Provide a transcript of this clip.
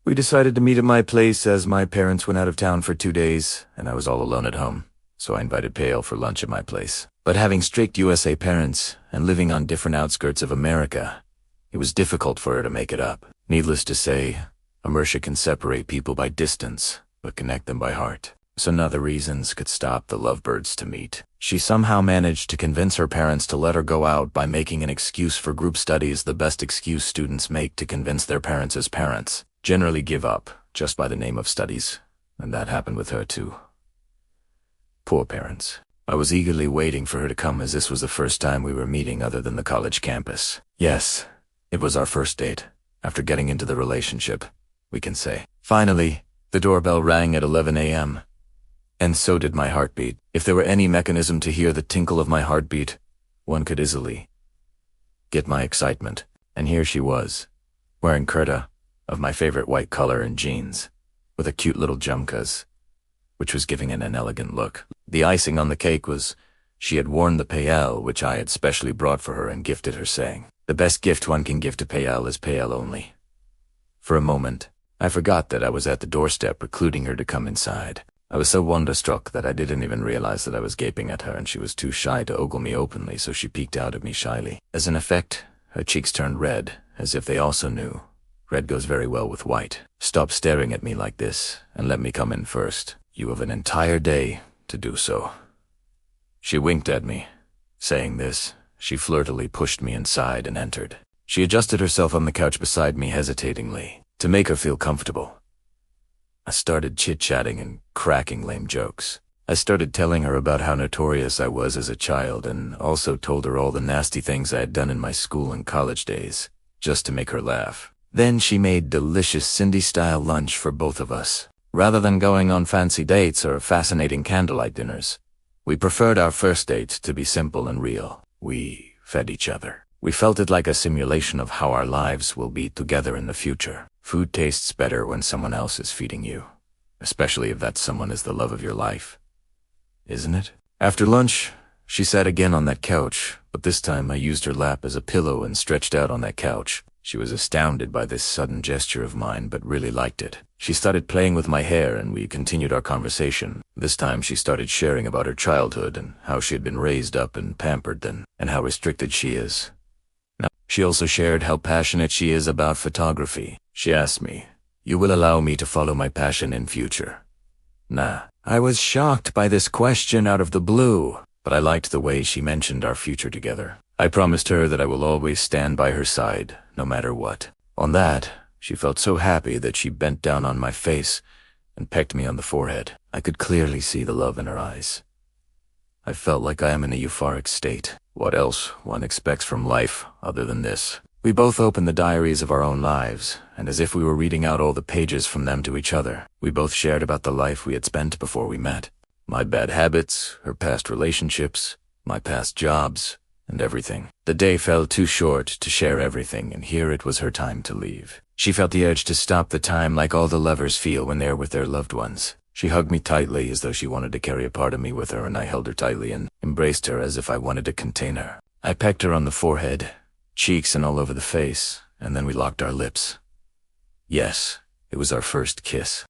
We decided to meet at my place as my parents went out of town for 2 days, and I was all alone at home, so I invited Pale for lunch at my place. But having strict USA parents and living on different outskirts of America, it was difficult for her to make it up. Needless to say, America can separate people by distance, but connect them by heart. So none of the reasons could stop the lovebirds to meet. She somehow managed to convince her parents to let her go out by making an excuse for group studies, the best excuse students make to convince their parents as parents. Generally give up, just by the name of studies. And that happened with her too. Poor parents. I was eagerly waiting for her to come as this was the first time we were meeting other than the college campus. Yes, it was our first date. After getting into the relationship, we can say. Finally, the doorbell rang at 11 a.m. And so did my heartbeat. If there were any mechanism to hear the tinkle of my heartbeat, one could easily get my excitement. And here she was, wearing kurta, of my favorite white color and jeans, with a cute little jumkas, which was giving it an elegant look. The icing on the cake was she had worn the payal which I had specially brought for her and gifted her, saying, "The best gift one can give to Payal is Payal only." For a moment, I forgot that I was at the doorstep precluding her to come inside. I was so wonderstruck that I didn't even realize that I was gaping at her, and she was too shy to ogle me openly, so she peeked out at me shyly. As an effect, her cheeks turned red, as if they also knew. Red goes very well with white. "Stop staring at me like this, and let me come in first. You have an entire day to do so." She winked at me. Saying this, she flirtily pushed me inside and entered. She adjusted herself on the couch beside me hesitatingly, to make her feel comfortable. I started chit-chatting and cracking lame jokes. I started telling her about how notorious I was as a child, and also told her all the nasty things I had done in my school and college days, just to make her laugh. Then she made delicious Cindy-style lunch for both of us. Rather than going on fancy dates or fascinating candlelight dinners, we preferred our first date to be simple and real. We fed each other. We felt it like a simulation of how our lives will be together in the future. Food tastes better when someone else is feeding you, especially if that someone is the love of your life. Isn't it? After lunch, she sat again on that couch, but this time I used her lap as a pillow and stretched out on that couch. She was astounded by this sudden gesture of mine, but really liked it. She started playing with my hair, and we continued our conversation. This time she started sharing about her childhood and how she had been raised up and pampered then, and how restricted she is. Now, she also shared how passionate she is about photography. She asked me, "You will allow me to follow my passion in future?" Nah. I was shocked by this question out of the blue, but I liked the way she mentioned our future together. I promised her that I will always stand by her side, no matter what. On that, she felt so happy that she bent down on my face and pecked me on the forehead. I could clearly see the love in her eyes. I felt like I am in a euphoric state. What else one expects from life other than this? We both opened the diaries of our own lives, and as if we were reading out all the pages from them to each other, we both shared about the life we had spent before we met. My bad habits, her past relationships, my past jobs, and everything. The day fell too short to share everything, and here it was her time to leave. She felt the urge to stop the time like all the lovers feel when they're with their loved ones. She hugged me tightly as though she wanted to carry a part of me with her, and I held her tightly and embraced her as if I wanted to contain her. I pecked her on the forehead, cheeks, and all over the face, and then we locked our lips. Yes, it was our first kiss.